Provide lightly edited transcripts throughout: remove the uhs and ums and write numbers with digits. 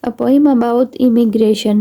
A poem about immigration.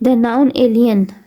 The noun alien.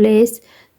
place.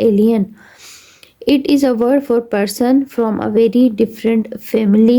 alien. It is a word for person from a very different family.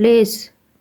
place.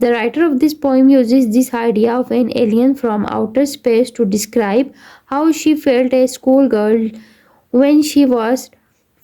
The writer of this poem uses this idea of an alien from outer space to describe how she felt as a schoolgirl when she was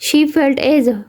she felt as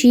she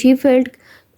she felt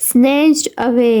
snatched away.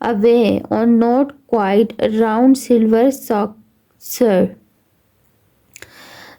away on not quite round silver saucer.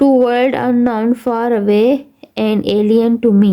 to word unknown far away and alien to me.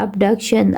abduction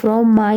from my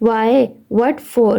why what for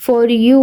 for you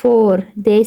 for they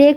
they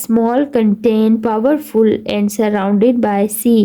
small contained powerful and surrounded by sea.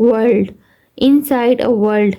world inside a world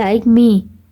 like me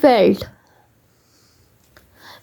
felt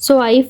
so I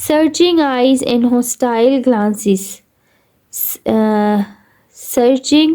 searching eyes and hostile glances. searching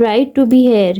right to be here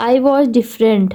I was different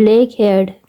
black haired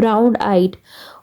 brown eyed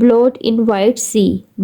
float in white sea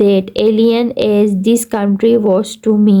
that alien as this country was to me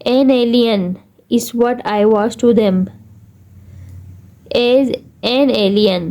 an alien is what I was to them as an alien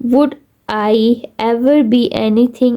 would I ever be anything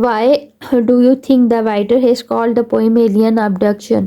why do you think the writer has called the poem alien abduction.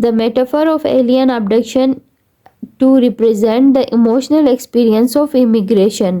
the metaphor of alien abduction to represent the emotional experience of immigration.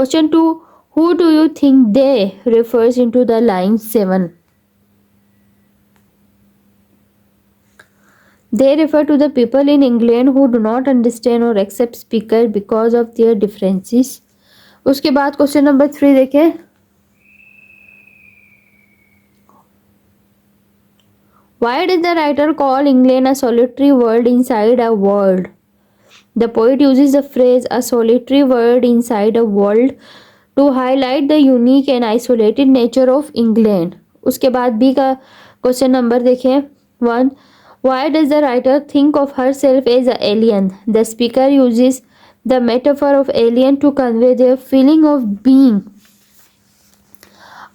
Question 2 Who do you think they refers into the line 7. They refer to the people in England who do not understand or accept speaker because of their differences. उसके बाद question number 3 देखें. Why did the writer call England a solitary world inside a world? The poet uses the phrase a solitary world inside a world to highlight the unique and isolated nature of England. उसके बाद B का question number देखें. 1. Why does the writer think of herself as an alien? The speaker uses the metaphor of alien to convey their feeling of being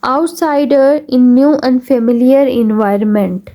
outsider in new unfamiliar environment.